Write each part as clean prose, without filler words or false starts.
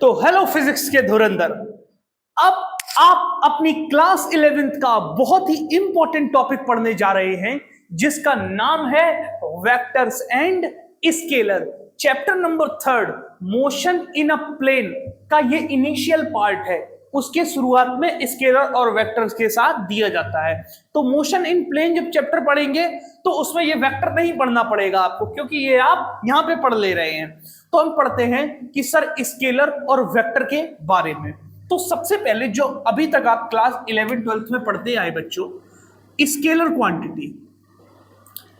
तो hello physics के धुरंधर, अब आप अपनी क्लास 11th का बहुत ही इंपॉर्टेंट टॉपिक पढ़ने जा रहे हैं जिसका नाम है vectors and scalar. Chapter number 3 motion in a plane का ये इनिशियल पार्ट है। उसके शुरुआत में स्केलर और वेक्टर्स के साथ दिया जाता है। तो मोशन इन प्लेन जब चैप्टर पढ़ेंगे तो उसमें ये वेक्टर नहीं पढ़ना पड़ेगा आपको, क्योंकि ये आप यहां पे पढ़ ले रहे हैं। तो हम पढ़ते हैं कि सर स्केलर और वेक्टर के बारे में। तो सबसे पहले जो अभी तक आप क्लास 11-12 में पढ़ते आए बच्चों, स्केलर क्वांटिटी।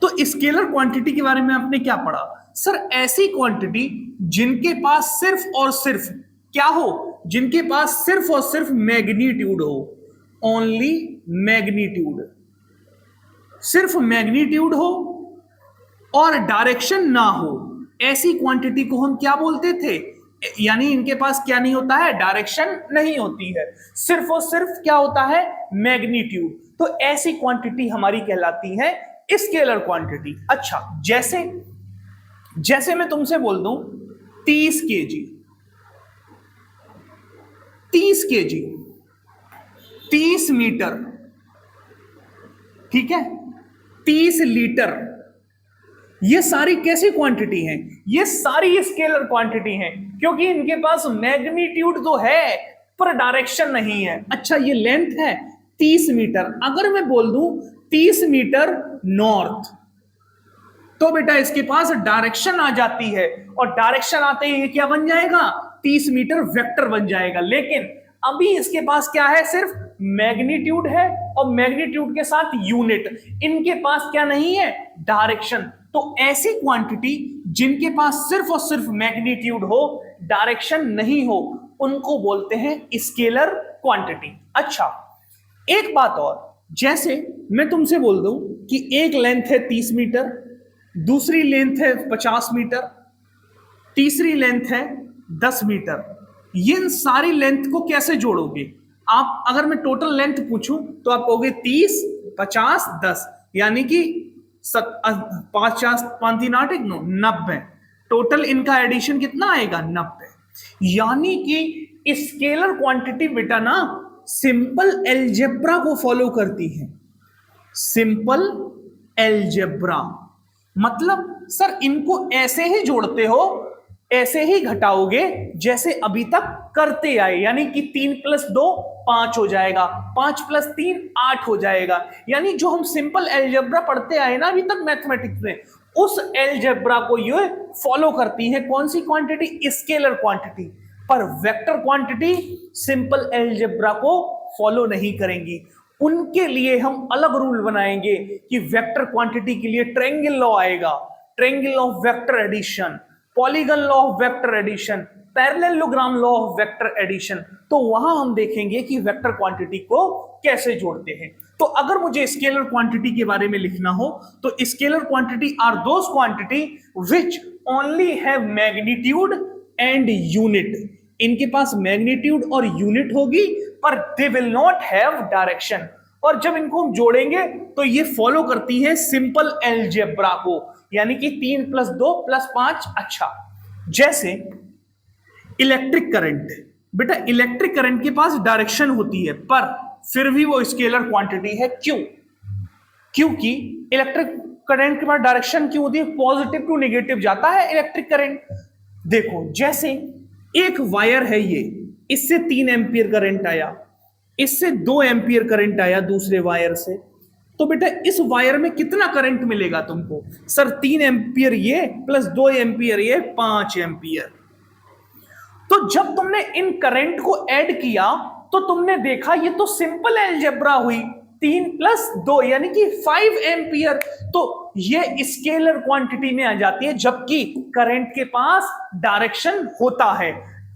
तो स्केलर क्वांटिटी के बारे में आपने क्या पढ़ा? सर ऐसी क्वांटिटी जिनके पास सिर्फ और सिर्फ क्या हो, जिनके पास सिर्फ और सिर्फ मैग्नीट्यूड हो, ओनली मैग्नीट्यूड, सिर्फ मैग्नीट्यूड हो और डायरेक्शन ना हो, ऐसी क्वांटिटी को हम क्या बोलते थे? यानी इनके पास क्या नहीं होता है? डायरेक्शन नहीं होती है, सिर्फ और सिर्फ क्या होता है? मैग्नीट्यूड। तो ऐसी क्वांटिटी हमारी कहलाती है स्केलर क्वांटिटी। अच्छा, जैसे मैं तुमसे बोल दूं 30 केजी, 30 केजी, 30 मीटर, ठीक है, 30 लीटर, ये सारी कैसी क्वांटिटी हैं? ये सारी स्केलर क्वांटिटी हैं, क्योंकि इनके पास मैग्नीट्यूड तो है पर डायरेक्शन नहीं है। अच्छा, ये लेंथ है 30 मीटर। अगर मैं बोल दूं 30 मीटर नॉर्थ, तो बेटा इसके पास डायरेक्शन आ जाती है, और डायरेक्शन आते ही क्या बन जाएगा? 30 मीटर वेक्टर बन जाएगा। लेकिन अभी इसके पास क्या है? सिर्फ मैग्नीट्यूड है, और मैग्नीट्यूड के साथ यूनिट। इनके पास क्या नहीं है? डायरेक्शन। तो ऐसी क्वांटिटी जिनके पास सिर्फ और सिर्फ मैग्नीट्यूड हो, डायरेक्शन नहीं हो, उनको बोलते हैं स्केलर क्वांटिटी। अच्छा, एक बात और, जैसे मैं तुमसे बोल दूं कि एक लेंथ है 30 मीटर, दूसरी लेंथ है 50 मीटर, तीसरी लेंथ है 10 मीटर, इन सारी लेंथ को कैसे जोड़ोगे आप? अगर मैं टोटल लेंथ पूछूं तो आप कहोगे 30, 50, 10, यानी कि 50, 5, 3, 8, 9, 90। टोटल इनका एडिशन कितना आएगा? 90। यानी कि स्केलर क्वांटिटी बेटा ना सिंपल एलजेब्रा को फॉलो करती है। सिंपल एलजेब्रा मतलब सर इनको ऐसे ही जोड़ते हो, ऐसे ही घटाओगे जैसे अभी तक करते आए। यानी कि 3 + 2 5 हो जाएगा, 5 + 3 8 हो जाएगा। यानी जो हम सिंपल एलजेब्रा पढ़ते आए ना अभी तक मैथमेटिक्स में, उस एलजेब्रा को ये फॉलो करती है। कौन सी क्वांटिटी? Scalar quantity. पर वेक्टर क्वांटिटी सिंपल एलजेब्रा को फॉलो नहीं करेंगी। उनके लिए हम अलग रूल बनाएंगे कि वेक्टर क्वांटिटी के लिए ट्रायंगल लॉ आएगा, triangle of vector addition, polygon law of vector addition, parallelogram law of vector addition. तो वहां हम देखेंगे कि वेक्टर क्वांटिटी को कैसे जोड़ते हैं। तो अगर मुझे स्केलर क्वांटिटी के बारे में लिखना हो तो scalar quantity are those quantity which only have magnitude and unit. इनके पास मैग्नीट्यूड और यूनिट होगी, पर they will not have direction. और जब इनको हम जोड़ेंगे तो ये फॉलो करती है सिंपल एलजेब्रा को, यानी कि 3 + 2 + 5। अच्छा, जैसे इलेक्ट्रिक करंट, बेटा इलेक्ट्रिक करंट के पास डायरेक्शन होती है, पर फिर भी वो स्केलर क्वांटिटी है। क्यों? क्योंकि इलेक्ट्रिक करंट के पास डायरेक्शन क्यों होती है? पॉजिटिव टू नेगेटिव जाता है इलेक्ट्रिक करंट। देखो, जैसे एक वायर है, ये इससे 3 एम्पियर करंट आया, इससे 2 एम्पियर करंट आया दूसरे वायर से। तो बेटा इस वायर में कितना करंट मिलेगा तुमको? सर 3 एम्पियर ये प्लस 2 एम्पियर ये, 5 एम्पियर। तो जब तुमने इन करंट को ऐड किया तो तुमने देखा ये तो सिंपल एलजेब्रा हुई, 3 + 2 यानी कि 5 एम्पियर। तो ये स्केलर क्वांटिटी में आ जाती है, जबकि करंट के पास डायरेक्शन होता है।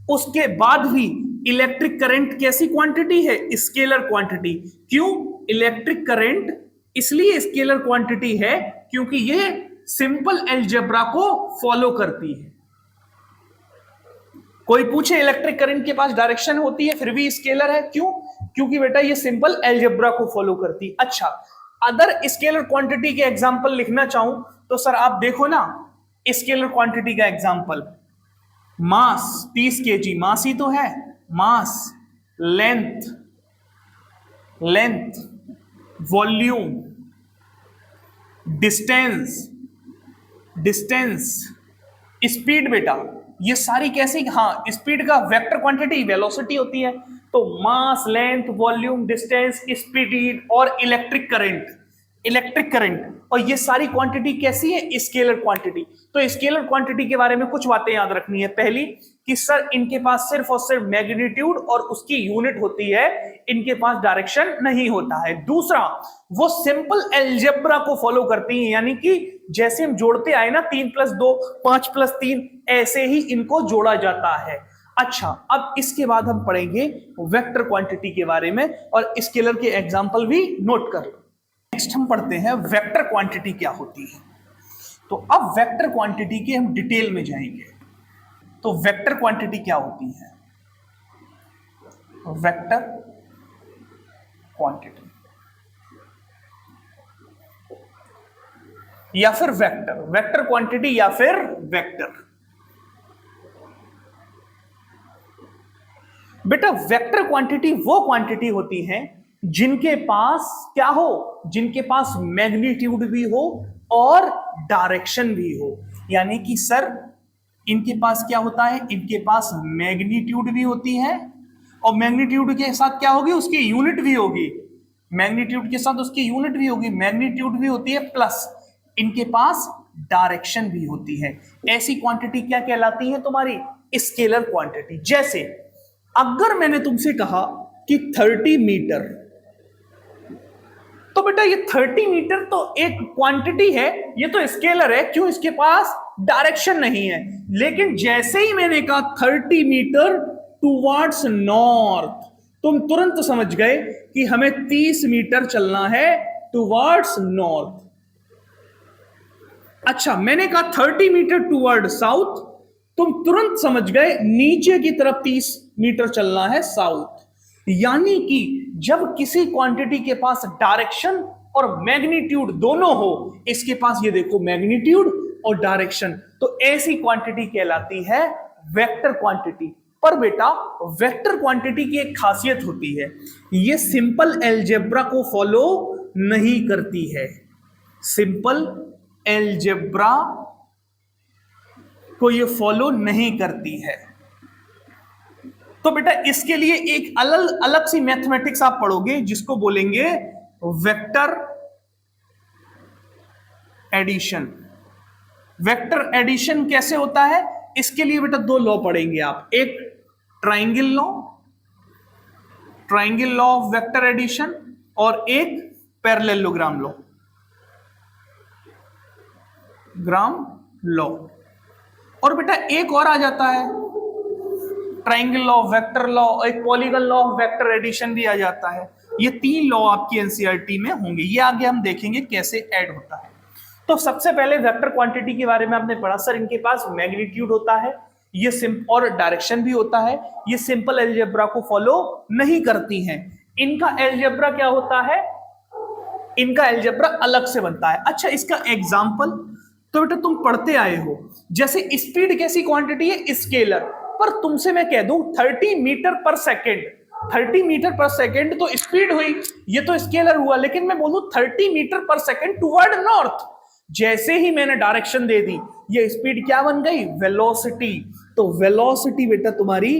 उसके बाद भी इलेक्ट्रिक करंट कैसी क्वांटिटी है? Scalar quantity. क्यों? इलेक्ट्रिक करंट इसलिए स्केलर क्वांटिटी है क्योंकि ये सिंपल एलजेब्रा को फॉलो करती है। कोई पूछे इलेक्ट्रिक करंट के पास डायरेक्शन होती है फिर भी स्केलर है, क्यों? क्योंकि बेटा ये सिंपल एलजेब्रा को फॉलो करती है। अच्छा, अदर स्केलर क्वांटिटी के एग्जांपल लिखना चाहूं तो सर आप देखो ना, स्केलर क्वांटिटी का एग्जांपल मास 30 केजी, मास ही तो है, mass, length, length, volume, distance, distance, speed बेटा, ये सारी कैसी, हाँ स्पीड का वेक्टर क्वांटिटी वेलोसिटी होती है। तो मास, लेंथ, वॉल्यूम, डिस्टेंस, स्पीड और इलेक्ट्रिक करंट, इलेक्ट्रिक करंट, और ये सारी क्वांटिटी कैसी है, स्केलर क्वांटिटी। तो स्केलर क्वांटिटी के बारे में कुछ बातें याद रखनी है। पहली कि सर इनके पास सिर्फ और सिर्फ मैग्नीट्यूड और उसकी यूनिट होती है, इनके पास डायरेक्शन नहीं होता है। दूसरा, वो सिंपल एल्जेब्रा को फॉलो करती हैं, यानी कि जैसे हम जोड़ते आए ना 3 + 2 5 + 3, ऐसे ही इनको जोड़ा जाता है। अच्छा, अब इसके बाद हम पढ़ेंगे वेक्टर क्वांटिटी के बारे में, और स्केलर के एग्जांपल भी नोट कर लो। नेक्स्ट हम पढ़ते हैं वेक्टर क्वांटिटी क्या होती है। तो अब वेक्टर क्वांटिटी के हम डिटेल में जाएंगे। तो वेक्टर क्वांटिटी क्या होती है, वेक्टर क्वांटिटी या फिर वेक्टर, वेक्टर क्वांटिटी या फिर वेक्टर। बेटा वेक्टर क्वांटिटी वो क्वांटिटी होती है जिनके पास क्या हो, जिनके पास मैग्नीट्यूड भी हो और डायरेक्शन भी हो। यानी कि सर इनके पास क्या होता है, इनके पास मैग्नीट्यूड भी होती है, और मैग्नीट्यूड के साथ क्या होगी, उसकी यूनिट भी होगी, मैग्नीट्यूड के साथ उसकी यूनिट भी होगी, मैग्नीट्यूड भी होती है, प्लस इनके पास डायरेक्शन भी होती है। ऐसी क्वांटिटी क्या कहलाती है तुम्हारी, स्केलर क्वांटिटी। जैसे अगर मैंने तुमसे कहा कि 30 मीटर, तो बेटा ये 30 मीटर तो एक क्वांटिटी है, ये तो स्केलर है, क्यों, इसके पास डायरेक्शन नहीं है। लेकिन जैसे ही मैंने कहा 30 मीटर टुवर्ड्स नॉर्थ, तुम तुरंत समझ गए कि हमें 30 मीटर चलना है टुवर्ड्स नॉर्थ। अच्छा, मैंने कहा 30 मीटर टुवर्ड साउथ, तुम तुरंत समझ गए नीचे की तरफ 30 मीटर चलना है साउथ। यानी कि जब किसी क्वांटिटी के पास डायरेक्शन और मैग्नीट्यूड दोनों हो, इसके पास ये देखो मैग्नीट्यूड और डायरेक्शन, तो ऐसी क्वांटिटी कहलाती है वेक्टर क्वांटिटी। पर बेटा वेक्टर क्वांटिटी की एक खासियत होती है, ये सिंपल एल्जेब्रा को फॉलो नहीं करती है, सिंपल एल्जेब्रा को ये फॉलो नहीं करती है। तो बेटा इसके लिए एक अलग अलग सी मैथमेटिक्स आप पढ़ोगे जिसको बोलेंगे वेक्टर एडिशन। वेक्टर एडिशन कैसे होता है, इसके लिए बेटा दो लॉ पढ़ेंगे आप, एक triangle law, triangle law of vector addition, और एक पैरेललोग्राम लॉ, ग्राम लॉ। और बेटा एक और आ जाता है ट्राइंगल लॉ, वेक्टर लॉ, एक polygon law of vector addition भी आ जाता है। ये 3 लॉ आपकी एनसीईआरटी में होंगे, ये आगे हम देखेंगे कैसे ऐड होता है। तो सबसे पहले वेक्टर क्वांटिटी के बारे में आपने पढ़ा, सर इनके पास मैग्नीट्यूड होता है, ये और डायरेक्शन भी होता है, ये सिंपल एल्जेब्रा को फॉलो नहीं करती हैं। इनका एल्जेब्रा क्या होता है, इनका एल्जेब्रा अलग से बनता है। अच्छा, इसका एग्जाम्पल तो बेटा तुम पढ़ते आए हो, जैसे स्पीड कैसी क्वांटिटी है, स्केलर। पर तुमसे मैं कह दूं 30 मीटर पर सेकेंड, 30 मीटर पर सेकेंड तो स्पीड हुई, ये तो स्केलर हुआ। लेकिन मैं बोलूं 30 मीटर पर सेकेंड टुवर्ड नॉर्थ, जैसे ही मैंने डायरेक्शन दे दी, ये स्पीड क्या बन गई, वेलोसिटी। तो वेलोसिटी बेटा तुम्हारी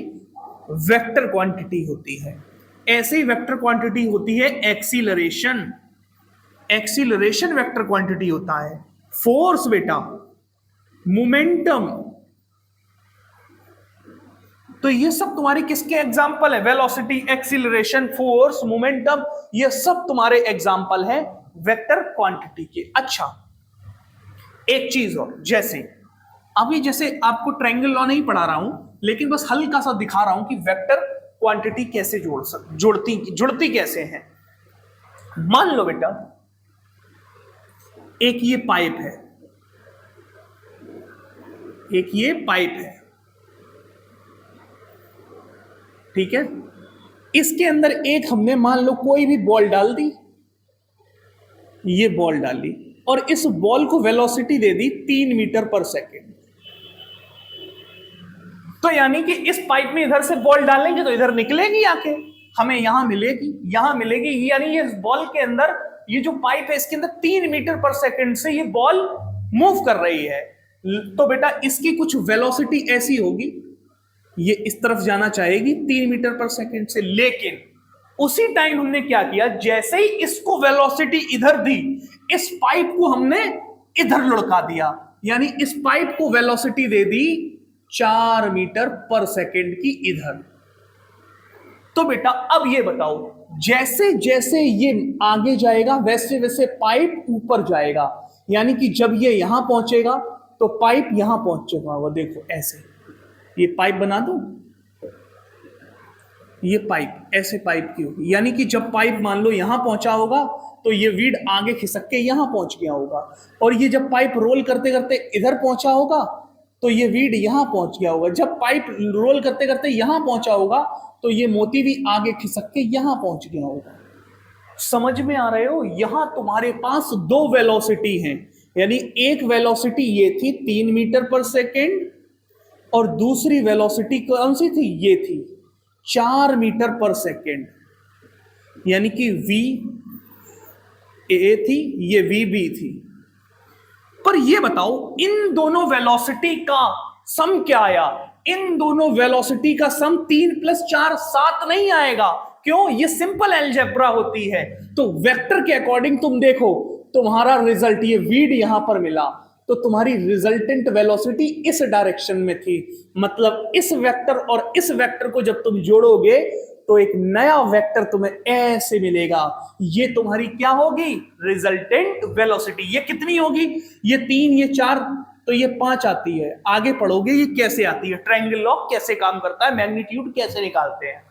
वेक्टर क्वांटिटी होती है। ऐसे ही वेक्टर क्वांटिटी होती है एक्सीलरेशन, एक्सीलरेशन वेक्टर क्वांटिटी होता है। फोर्स बेटा, मोमेंटम, तो ये सब तुम्हारी किसके एग्जाम्पल है, वेलोसिटी, एक्सीलरेशन, फोर्स, मोमेंटम, ये सब तुम्हारे एग्जाम्पल है वेक्टर क्वांटिटी के। अच्छा एक चीज और, जैसे अभी जैसे आपको ट्रायंगल लॉ नहीं पढ़ा रहा हूं, लेकिन बस हल्का सा दिखा रहा हूं कि वेक्टर क्वांटिटी कैसे जुड़ती कैसे हैं। मान लो बेटा एक ये पाइप है, एक ये पाइप है, ठीक है, इसके अंदर एक हमने मान लो कोई भी बॉल डाल दी, ये बॉल डाली, और इस बॉल को वेलोसिटी दे दी 3 मीटर पर सेकेंड। तो यानी कि इस पाइप में इधर से बॉल डालेंगे तो इधर निकलेगी आके, हमें यहां मिलेगी, यहां मिलेगी, यानी ये बॉल के अंदर, ये जो पाइप है इसके अंदर 3 मीटर पर सेकंड से ये बॉल मूव कर रही है। तो बेटा इसकी कुछ वेलोसिटी ऐसी होगी, ये इस तरफ जाना चाहेगी 3 मीटर पर सेकंड से, लेकिन उसी टाइम हमने क्या किया, जैसे ही इसको वेलोसिटी इधर दी, इस पाइप को हमने इधर लुढ़का दिया, यानी इस पाइप को वेलोसिटी दे दी 4 मीटर पर सेकंड की इधर। तो बेटा अब ये बताओ, जैसे जैसे ये आगे जाएगा वैसे वैसे पाइप ऊपर जाएगा, यानी कि जब ये यहां पहुंचेगा तो पाइप यहां पहुंचेगा, वो देखो ऐसे, ये पाइप बना दूं, ये पाइप ऐसे पाइप की होगी, यानी कि जब पाइप मान लो यहां पहुंचा होगा तो ये वीड आगे खिसक के यहां पहुंच गया होगा, और ये जब पाइप रोल करते करते इधर पहुंचा होगा तो ये वीड यहां पहुंच गया होगा, जब पाइप रोल करते करते यहां पहुंचा होगा तो ये मोती भी आगे खिसक के यहां पहुंच गया होगा। समझ में आ रहे हो, यहां तुम्हारे पास 2 वेलोसिटी हैं, यानी एक वेलोसिटी ये थी 3 मीटर पर सेकेंड, और दूसरी वेलोसिटी कौन सी थी, ये थी 4 मीटर पर सेकेंड, यानी कि वी ए थी, ये वी बी थी। पर ये बताओ इन दोनों वेलोसिटी का सम क्या आया, इन दोनों वेलोसिटी का सम 3 + 4 7 नहीं आएगा। क्यों, ये सिंपल अलजेब्रा होती है। तो वेक्टर के अकॉर्डिंग तुम देखो, तुम्हारा रिजल्ट ये वीड यहां पर मिला, तो तुम्हारी रिजल्टेंट वेलोसिटी इस डायरेक्शन में थी, मतलब इस वेक्टर और इस वेक्टर को जब तुम जोड़ोगे तो एक नया वेक्टर तुम्हें ऐसे मिलेगा, ये तुम्हारी क्या होगी, रिजल्टेंट वेलोसिटी। ये कितनी होगी, ये 3, ये 4, तो ये 5 आती है। आगे पढ़ोगे ये कैसे आती है, ट्रायंगल लॉ कैसे काम करता है, मैग्नीट्यूड कैसे निकालते हैं।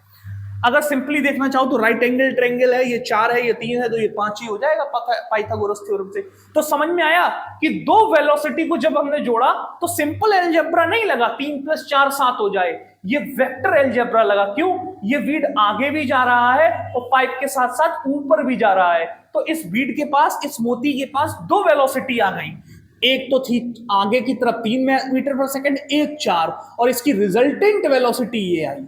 अगर सिंपली देखना चाहो तो राइट एंगल ट्रायंगल है, ये 4 है, ये 3 है, तो ये 5 ही हो जाएगा पाइथागोरस थ्योरम से। तो समझ में आया कि 2 वेलोसिटी को जब हमने जोड़ा तो सिंपल अलजेब्रा नहीं लगा 3 + 4 7 हो जाए, ये वेक्टर अलजेब्रा लगा। क्यों, ये वीड आगे भी जा रहा है और पाइप के साथ साथ ऊपर भी जा रहा है, तो इस वीड के पास, इस मोती के पास 2 वेलोसिटी आ गई, एक तो थी आगे की तरफ 3 मीटर पर सेकंड, एक 4, और इसकी रिजल्टेंट वेलोसिटी ये आई,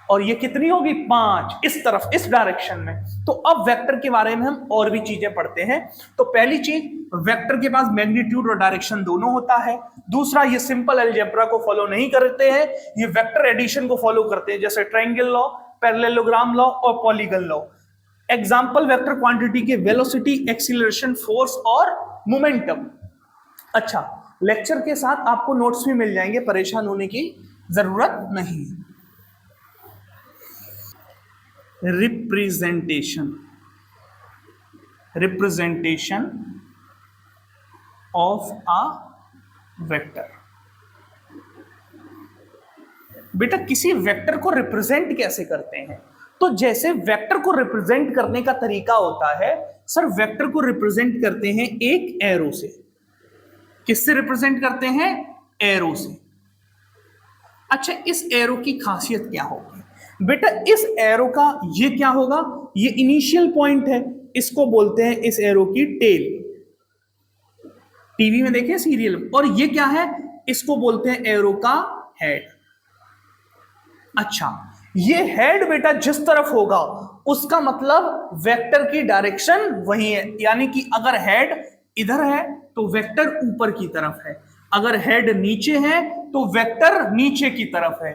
और ये कितनी होगी 5, इस तरफ, इस डायरेक्शन में। तो अब वेक्टर के बारे में हम और भी चीजें पढ़ते हैं। तो पहली चीज, वेक्टर के पास मैग्नीट्यूड और डायरेक्शन दोनों होता है। दूसरा, ये सिंपल अलजेब्रा को फॉलो नहीं करते हैं, ये वेक्टर एडिशन को फॉलो करते हैं, जैसे ट्रायंगल लॉ, पैरेललोग्राम लॉ और polygon law. Example, vector quantity के वेलोसिटी, एक्सीलरेशन, फोर्स और मोमेंटम। अच्छा, लेक्चर के साथ आपको नोट्स भी मिल जाएंगे, परेशान होने की जरूरत नहीं। Representation of a vector. बेटा किसी वेक्टर को रिप्रेजेंट कैसे करते हैं, तो जैसे वेक्टर को रिप्रेजेंट करने का तरीका होता है, सर वेक्टर को रिप्रेजेंट करते हैं एक एरो से। किससे रिप्रेजेंट करते हैं, एरो से। अच्छा, इस एरो की खासियत क्या होगी, बेटा इस एरो का ये क्या होगा, ये इनिशियल पॉइंट है, इसको बोलते हैं इस एरो की टेल, टीवी में देखे सीरियल। और ये क्या है, इसको बोलते हैं एरो का हेड। अच्छा, ये हेड बेटा जिस तरफ होगा उसका मतलब वेक्टर की डायरेक्शन वही है, यानी कि अगर हेड इधर है तो वेक्टर ऊपर की तरफ है, अगर हेड नीचे है तो वेक्टर नीचे की तरफ है,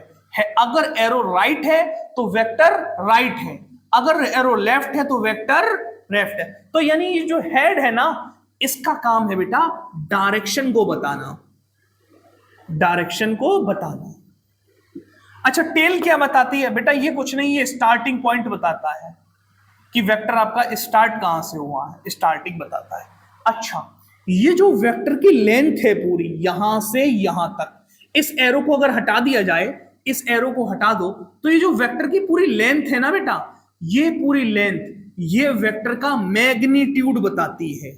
अगर एरो राइट है तो वेक्टर राइट है, अगर एरो लेफ्ट है तो वेक्टर लेफ्ट है। तो यानी ये जो हेड है ना, इसका काम है बेटा डायरेक्शन को बताना, डायरेक्शन को बताना। अच्छा, टेल क्या बताती है, बेटा ये कुछ नहीं, ये स्टार्टिंग पॉइंट बताता है कि वेक्टर आपका स्टार्ट कहां से हुआ है, स्टार्टिंग बताता है। अच्छा, ये जो वेक्टर की लेंथ है पूरी यहां से यहां तक, इस एरो को अगर हटा दिया जाए, इस एरो को हटा दो, तो ये जो वेक्टर की पूरी लेंथ है ना बेटा, ये पूरी लेंथ, ये वेक्टर का मैग्नीट्यूड बताती है।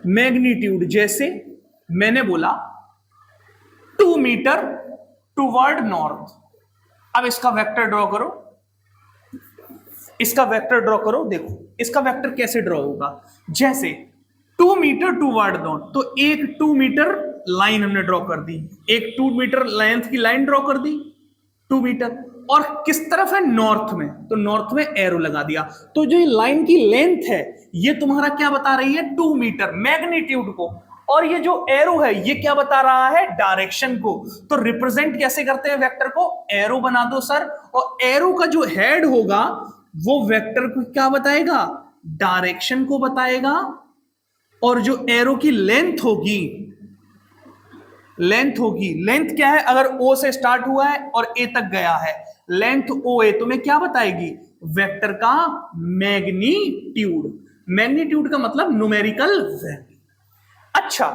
मैग्नीट्यूड, जैसे मैंने बोला 2 मीटर टुवर्ड नॉर्थ। अब इसका वेक्टर ड्रॉ करो, इसका वेक्टर ड्रॉ करो। देखो इसका वेक्टर कैसे ड्रॉ होगा, जैसे 2 मीटर टूवर्ड डॉट, तो एक 2 मीटर लाइन हमने ड्रॉ कर दी, एक 2 मीटर लेंथ की लाइन ड्रॉ कर दी 2 मीटर, और किस तरफ है, नॉर्थ में, तो नॉर्थ में एरो लगा दिया। तो जो ये लाइन की लेंथ है ये तुम्हारा क्या बता रही है, 2 मीटर मैग्नीट्यूड को, और ये जो एरो है ये क्या बता रहा है, डायरेक्शन को। तो रिप्रेजेंट कैसे करते हैं वेक्टर को, एरो बना दो सर, और एरो का जो हेड होगा वो वेक्टर को क्या बताएगा, डायरेक्शन को बताएगा, और जो एरो की लेंथ होगी, लेंथ क्या है, अगर ओ से स्टार्ट हुआ है और ए तक गया है, लेंथ ओ ए तुम्हें क्या बताएगी, वेक्टर का मैग्नीट्यूड। मैग्नीट्यूड का मतलब न्यूमेरिकल वैल्यू। अच्छा,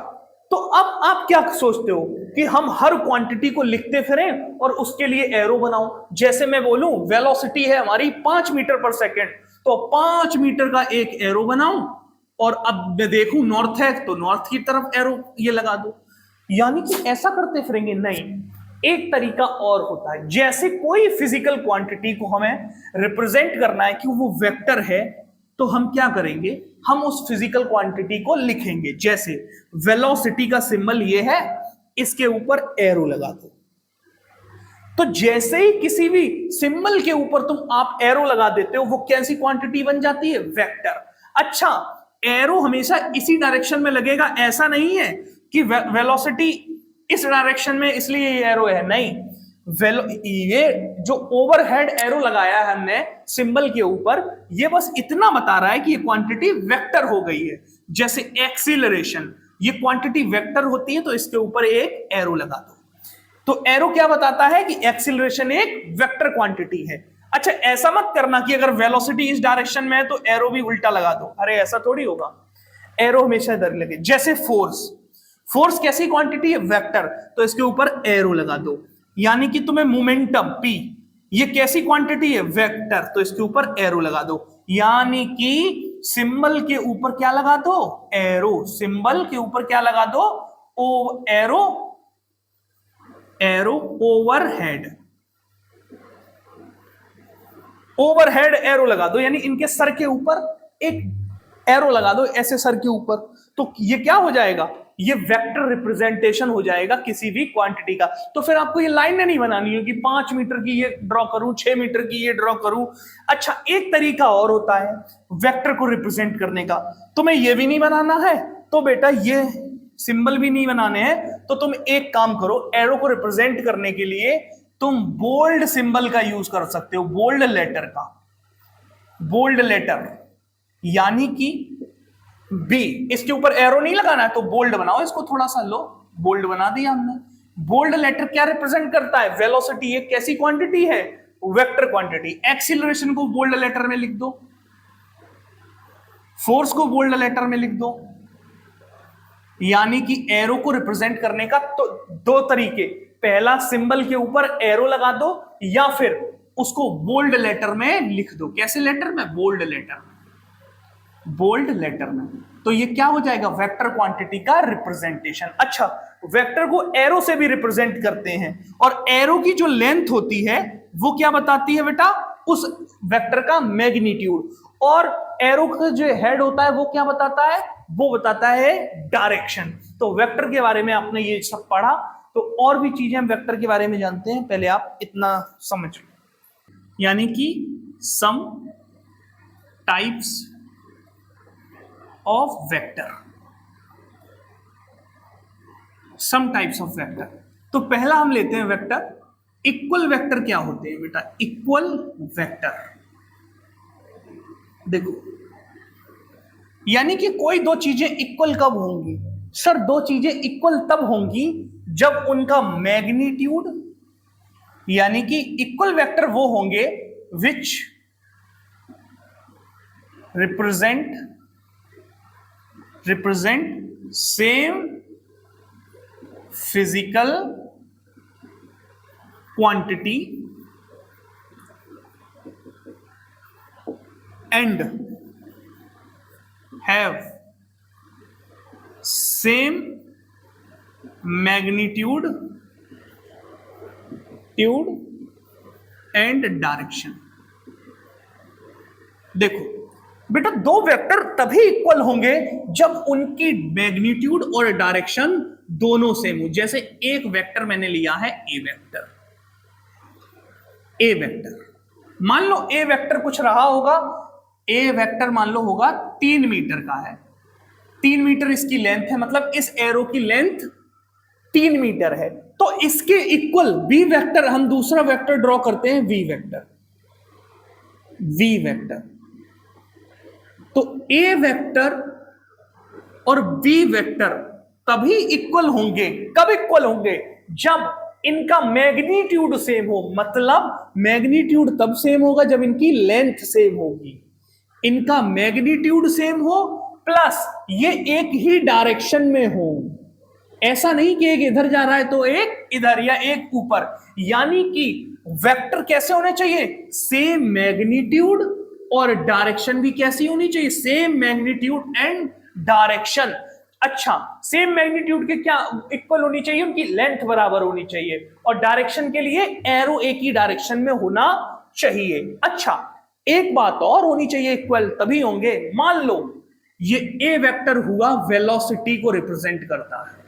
तो अब आप क्या सोचते हो कि हम हर क्वांटिटी को लिखते फिरें और उसके लिए एरो बनाओ। जैसे मैं बोलूं वेलोसिटी है हमारी 5 मीटर पर सेकेंड, तो 5 मीटर का एक एरो बनाऊं, और अब मैं देखूं नॉर्थ है तो नॉर्थ की तरफ एरो ये लगा दो। यानी कि ऐसा करते फिरेंगे नहीं, एक तरीका और होता है। जैसे कोई फिजिकल क्वांटिटी को हमें रिप्रेजेंट करना है कि वो वेक्टर है, तो हम क्या करेंगे, हम उस फिजिकल क्वांटिटी को लिखेंगे। जैसे वेलोसिटी का सिंबल ये है, इसके ऊपर एरो लगा दो। तो जैसे ही किसी भी सिंबल के ऊपर तुम आप एरो लगा देते हो, वो कैसी क्वांटिटी बन जाती है, वेक्टर। अच्छा, एरो हमेशा इसी डायरेक्शन में लगेगा, ऐसा नहीं है कि वेलोसिटी इस डायरेक्शन में इसलिए ये एरो है, नहीं। ये जो ओवरहेड एरो लगाया है हमने सिंबल के ऊपर, ये बस इतना बता रहा है कि ये क्वांटिटी वेक्टर हो गई है। जैसे एक्सीलरेशन, ये क्वांटिटी वेक्टर होती है, तो इसके ऊपर एक एरो लगा दो। तो एरो क्या बताता है कि एक्सीलरेशन एक वेक्टर क्वांटिटी है। अच्छा, ऐसा मत करना कि अगर वेलोसिटी इस डायरेक्शन में है तो एरो भी उल्टा लगा दो, अरे ऐसा थोड़ी होगा, एरो हमेशा इधर लगे। जैसे फोर्स कैसी क्वांटिटी है, वेक्टर, तो इसके ऊपर एरो लगा दो। यानी कि तुम्हें मोमेंटम पी, ये कैसी क्वांटिटी है, वेक्टर, तो इसके ऊपर एरो लगा दो। यानी कि सिंबल के ऊपर क्या लगा दो, एरो, सिंबल के ऊपर क्या लगा दो, ओ एरो, एरो ओवरहेड एरो लगा दो, यानी इनके सर के ऊपर एक एरो लगा दो, ऐसे सर के ऊपर। तो ये क्या हो जाएगा, ये वेक्टर रिप्रेजेंटेशन हो जाएगा किसी भी क्वांटिटी का। तो फिर आपको ये लाइन नहीं बनानी है कि 5 मीटर की ये ड्रॉ करूं, 6 मीटर की ये ड्रॉ करूं। अच्छा, एक तरीका और होता है वेक्टर को रिप्रेजेंट करने का। तुम्हें ये भी नहीं बनाना है तो बेटा ये सिंबल भी नहीं बनाने हैं, तो तुम एक काम करो, एरो को रिप्रेजेंट करने के लिए तुम बोल्ड सिंबल का यूज कर सकते हो, बोल्ड लेटर का, बोल्ड लेटर, यानी कि बी, इसके ऊपर एरो नहीं लगाना है तो बोल्ड बनाओ इसको थोड़ा सा, लो बोल्ड बना दिया हमने। बोल्ड लेटर क्या रिप्रेजेंट करता है, वेलोसिटी एक कैसी क्वांटिटी है, वेक्टर क्वांटिटी। एक्सीलरेशन को बोल्ड लेटर में लिख दो, फोर्स को बोल्ड लेटर में लिख दो। यानी कि एरो को रिप्रेजेंट करने का तो दो तरीके, पहला सिंबल के ऊपर एरो लगा दो, या फिर उसको बोल्ड लेटर में लिख दो। कैसे लेटर में, बोल्ड लेटर, बोल्ड लेटर में। तो ये क्या हो जाएगा, वेक्टर क्वांटिटी का रिप्रेजेंटेशन। अच्छा, वेक्टर को एरो से भी रिप्रेजेंट करते हैं, और एरो की जो लेंथ होती है वो क्या बताती है बेटा, उस वेक्टर का मैग्नीट्यूड। और एरो का जो हेड होता है वो क्या बताता है, वो बताता है डायरेक्शन। तो वेक्टर के बारे में आपने ये सब पढ़ा, तो और भी चीजें हम वेक्टर के बारे में जानते हैं, पहले आप इतना समझ लो। यानी कि some types of vector, some types of vector. तो पहला हम लेते हैं वेक्टर। इक्वल वेक्टर क्या होते हैं बेटा, इक्वल वेक्टर, देखो, यानी कि कोई दो चीजें इक्वल कब होंगी, सर दो चीजें इक्वल तब होंगी जब उनका मैग्नीट्यूड, यानी कि इक्वल वेक्टर वो होंगे which represent same physical quantity and have same magnitude and direction। देखो, बेटा दो वेक्टर तभी इक्वल होंगे जब उनकी मैग्नीट्यूड और डायरेक्शन दोनों सेम हो। जैसे एक वेक्टर मैंने लिया है ए वेक्टर, ए वेक्टर मान लो ए वेक्टर कुछ रहा होगा, ए वेक्टर मान लो होगा 3 मीटर का है, 3 मीटर इसकी लेंथ है, मतलब इस एरो की लेंथ 3 मीटर है। तो इसके इक्वल बी वेक्टर, हम दूसरा वेक्टर ड्रॉ करते हैं वी वेक्टर, वी वेक्टर। तो ए वेक्टर और बी वेक्टर तभी इक्वल होंगे, कब इक्वल होंगे, जब इनका मैग्नीट्यूड सेम हो। मतलब मैग्नीट्यूड तब सेम होगा जब इनकी लेंथ सेम होगी, इनका मैग्नीट्यूड सेम हो प्लस ये एक ही डायरेक्शन में हो। ऐसा नहीं कि एक इधर जा रहा है तो एक इधर या एक ऊपर, यानी कि वेक्टर कैसे होने चाहिए, सेम मैग्नीट्यूड और डायरेक्शन भी कैसी होनी चाहिए, सेम मैग्नीट्यूड एंड डायरेक्शन। अच्छा, सेम मैग्नीट्यूड के क्या इक्वल होनी चाहिए, उनकी लेंथ बराबर होनी चाहिए, और डायरेक्शन के लिए एरो एक ही डायरेक्शन में होना चाहिए। अच्छा, एक बात और होनी चाहिए, इक्वल तभी होंगे, मान लो ये ए वेक्टर हुआ वेलोसिटी को रिप्रेजेंट करता है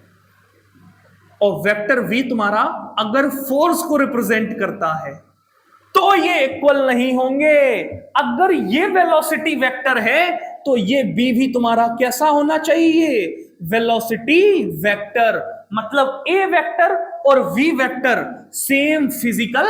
और वेक्टर वी तुम्हारा अगर फोर्स को रिप्रेजेंट करता है तो ये इक्वल नहीं होंगे। अगर ये वेलोसिटी वेक्टर है तो ये बी भी तुम्हारा कैसा होना चाहिए, वेलोसिटी वेक्टर। मतलब ए वेक्टर और V vector same physical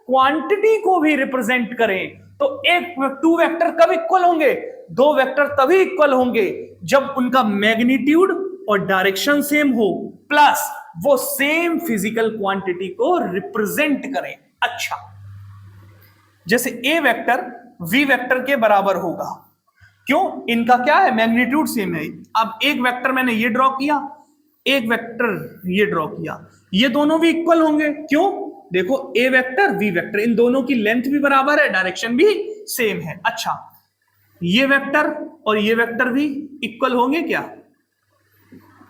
quantity को भी रिप्रेजेंट करें। तो एक टू वेक्टर कब इक्वल होंगे, दो वेक्टर तभी इक्वल होंगे जब उनका मैग्नीट्यूड और डायरेक्शन सेम हो प्लस वो सेम फिजिकल क्वांटिटी को रिप्रेजेंट करें। अच्छा, जैसे ए वेक्टर वी वेक्टर के बराबर होगा, क्यों, इनका क्या है, मैग्नीट्यूड सेम है। अब एक वेक्टर मैंने ये ड्रॉ किया, एक वेक्टर ये ड्रॉ किया, ये दोनों भी इक्वल होंगे, क्यों, देखो ए वेक्टर वी वेक्टर, इन दोनों की लेंथ भी बराबर है, डायरेक्शन भी सेम है। अच्छा, ये वेक्टर और ये वेक्टर भी इक्वल होंगे क्या,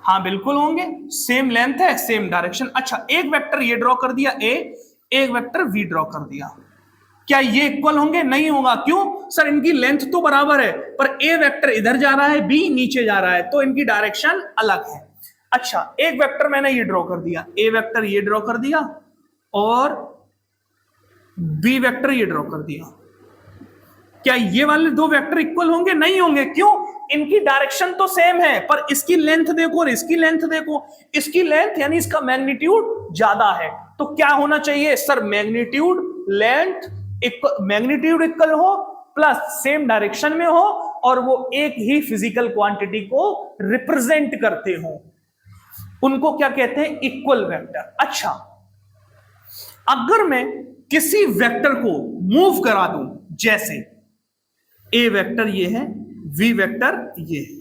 हाँ बिल्कुल होंगे, सेम लेंथ है सेम डायरेक्शन। अच्छा, एक वेक्टर ये ड्रॉ कर दिया ए, एक वेक्टर वी ड्रॉ कर दिया, क्या ये इक्वल होंगे, नहीं होगा, क्यों सर, इनकी लेंथ तो बराबर है पर ए वेक्टर इधर जा रहा है, बी नीचे जा रहा है, तो इनकी डायरेक्शन अलग है। अच्छा, एक वेक्टर मैंने ये ड्रॉ कर दिया, ए वेक्टर ये ड्रॉ कर दिया और बी वेक्टर ये ड्रॉ कर दिया, क्या ये वाले दो वेक्टर इक्वल होंगे, नहीं होंगे, क्यों, इनकी डायरेक्शन तो सेम है पर इसकी लेंथ देखो और इसकी लेंथ देखो, इसकी लेंथ यानी इसका मैग्नीट्यूड ज्यादा है, तो क्या होना चाहिए sir, magnitude length magnitude equal हो प्लस सेम डायरेक्शन में हो और वो एक ही फिजिकल क्वांटिटी को रिप्रेजेंट करते हो, उनको क्या कहते हैं, इक्वल वेक्टर। अच्छा, अगर मैं किसी वेक्टर को मूव करा दूं, जैसे ए वेक्टर ये है, वी वेक्टर ये है,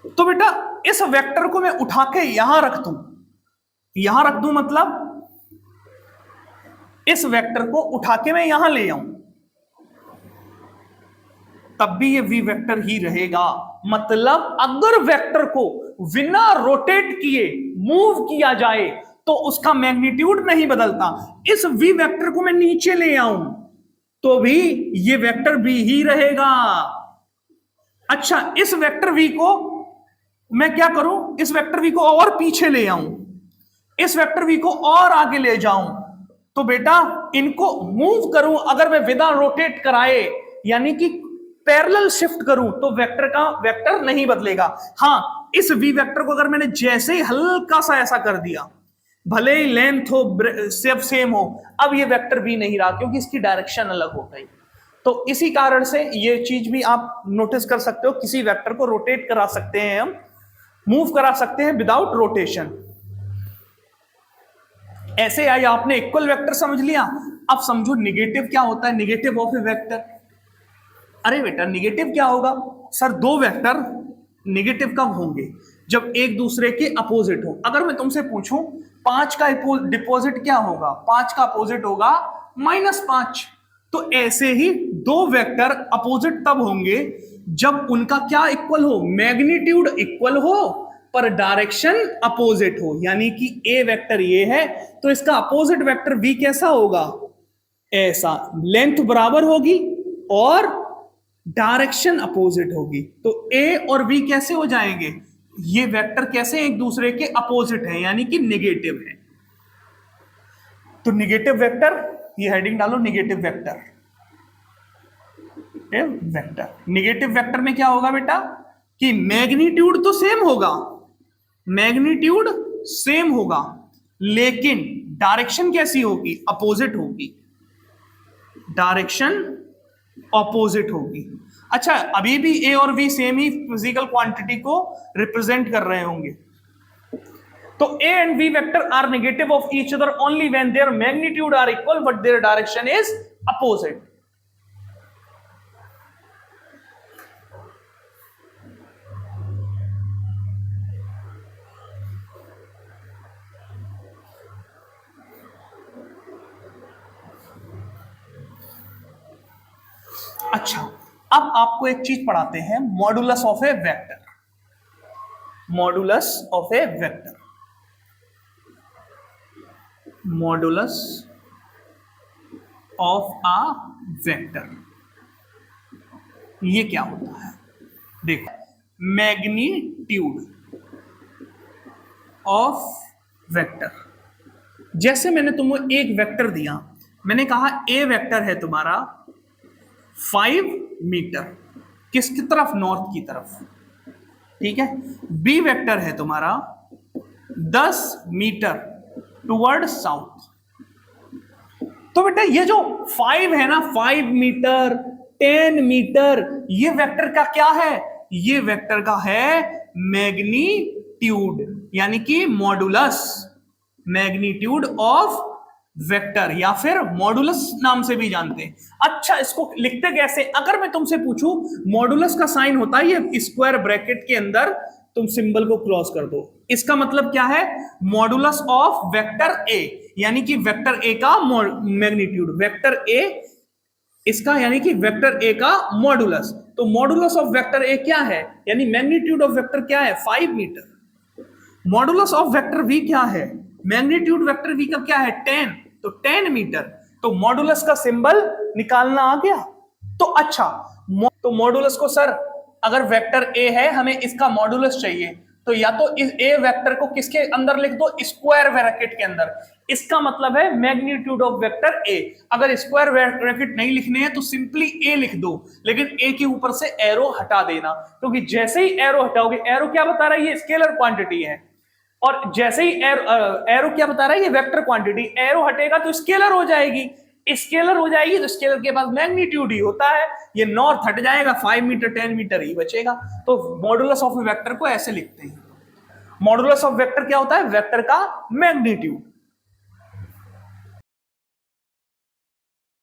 तो बेटा इस वेक्टर को मैं उठा के यहां रख दूं, यहां रख दूं मतलब इस वेक्टर को उठा के मैं यहां ले आऊं, तब भी ये वी वेक्टर ही रहेगा। मतलब अगर वेक्टर को बिना रोटेट किए मूव किया जाए तो उसका मैग्नीट्यूड नहीं बदलता। इस वी वेक्टर को मैं नीचे ले आऊं तो भी ये वेक्टर वी ही रहेगा। अच्छा, इस वेक्टर वी को मैं क्या करूं, इस वेक्टर वी को और पीछे ले आऊं, इस वेक्टर वी को और आगे ले जाऊं, तो बेटा इनको मूव करूं अगर मैं विदा रोटेट कराए, यानी कि पैरेलल शिफ्ट करूं, तो वेक्टर का वेक्टर नहीं बदलेगा। हाँ, इस वी वेक्टर को अगर मैंने जैसे ही हल्का सा ऐसा कर दिया, भले ही लेंथ हो सब सेम हो, अब ये वेक्टर भी नहीं रहा क्योंकि इसकी डायरेक्शन अलग हो गई। तो इसी कारण से ये चीज भी आप नोटिस कर सकते हो, किसी वेक्टर को रोटेट करा सकते हैं हम, मूव करा सकते हैं विदाउट रोटेशन। ऐसे आई आपने इक्वल वेक्टर समझ लिया। अब समझो निगेटिव क्या होता है, निगेटिव ऑफ ए वेक्टर। अरे बेटा निगेटिव क्या होगा सर, दो वेक्टर निगेटिव कब होंगे, जब एक दूसरे के अपोजिट हो। अगर मैं तुमसे पूछूं 5 का डिपोजिट क्या होगा, 5 का अपोजिट होगा -5। तो ऐसे ही दो वेक्टर अपोजिट तब होंगे जब उनका क्या इक्वल हो, मैग्नीट्यूड इक्वल हो पर डायरेक्शन अपोजिट हो। यानी कि ए वेक्टर ये है तो इसका अपोजिट वेक्टर बी कैसा होगा, ऐसा लेंथ बराबर होगी और डायरेक्शन अपोजिट होगी, तो ए और बी कैसे हो जाएंगे, ये वेक्टर कैसे एक दूसरे के अपोजिट है, यानी कि निगेटिव है। तो निगेटिव वेक्टर, ये हेडिंग डालो negative vector. Vector negative vector में क्या होगा बेटा कि मैग्नीट्यूड तो सेम होगा, मैग्नीट्यूड सेम होगा, लेकिन डायरेक्शन कैसी होगी, अपोजिट होगी, डायरेक्शन ऑपोजिट होगी। अच्छा, अभी भी ए और बी सेम ही फिजिकल क्वांटिटी को रिप्रेजेंट कर रहे होंगे। तो A and B vector are negative of each other only when their magnitude are equal but their direction is opposite. अच्छा, अब आपको एक चीज पढ़ाते हैं, modulus of a vector. Modulus of a vector, modulus of a vector, ये क्या होता है? देखो, मैग्नीट्यूड ऑफ वेक्टर, जैसे मैंने तुमको एक वेक्टर दिया, मैंने कहा ए वेक्टर है तुम्हारा 5 मीटर, किसकी तरफ, नॉर्थ की तरफ, ठीक है। बी वेक्टर है तुम्हारा 10 मीटर टुवर्ड साउथ। तो बेटा ये जो 5 है ना, 5 मीटर 10 मीटर, ये वेक्टर का क्या है, ये वेक्टर का है मैग्नीट्यूड, यानी कि मॉडुलस, मैग्नीट्यूड ऑफ वेक्टर, या फिर मॉडुलस नाम से भी जानते हैं। अच्छा, इसको लिखते कैसे, अगर मैं तुमसे पूछूं, मॉडुलस का साइन होता है ये स्क्वायर ब्रैकेट के अंदर, तुम सिंबल को क्रॉस कर दो, इसका मतलब क्या है, मॉडुलस ऑफ वेक्टर ए, यानी कि वेक्टर ए का मैग्नीट्यूड, वेक्टर ए इसका, यानी कि वेक्टर ए का मॉडुलस। तो मॉडुलस ऑफ वेक्टर ए क्या है, यानी मैग्नीट्यूड ऑफ वेक्टर क्या है, 5 metre. Modulus of vector V क्या है, मैग्नीट्यूड वेक्टर वी का क्या है, 10, तो 10 मीटर। तो मॉडुलस का सिंबल निकालना आ गया। तो अच्छा, तो मॉडुलस को सर, अगर वेक्टर ए है, हमें इसका मॉडुलस चाहिए, तो या तो इस ए वेक्टर को किसके अंदर लिख दो, स्क्वायर ब्रैकेट के अंदर, इसका मतलब है मैग्नीट्यूड ऑफ वेक्टर ए। अगर स्क्वायर ब्रैकेट नहीं लिखने हैं तो सिंपली ए लिख दो, लेकिन ए के ऊपर से एरो हटा देना, क्योंकि जैसे ही एरो हटाओगे, एरो क्या बता रहा है, ये स्केलर क्वांटिटी है, और जैसे ही एरो क्या बता रहा है, ये वेक्टर क्वांटिटी, एरो हटेगा तो स्केलर हो जाएगी, स्केलर हो जाएगी तो स्केलर के पास मैग्नीट्यूड ही होता है, ये नॉर्थ हट जाएगा, 5 मीटर 10 मीटर ही बचेगा। तो मॉडुलस ऑफ वेक्टर को ऐसे लिखते हैं, मॉडुलस ऑफ वेक्टर क्या होता है, वेक्टर का मैग्नीट्यूड।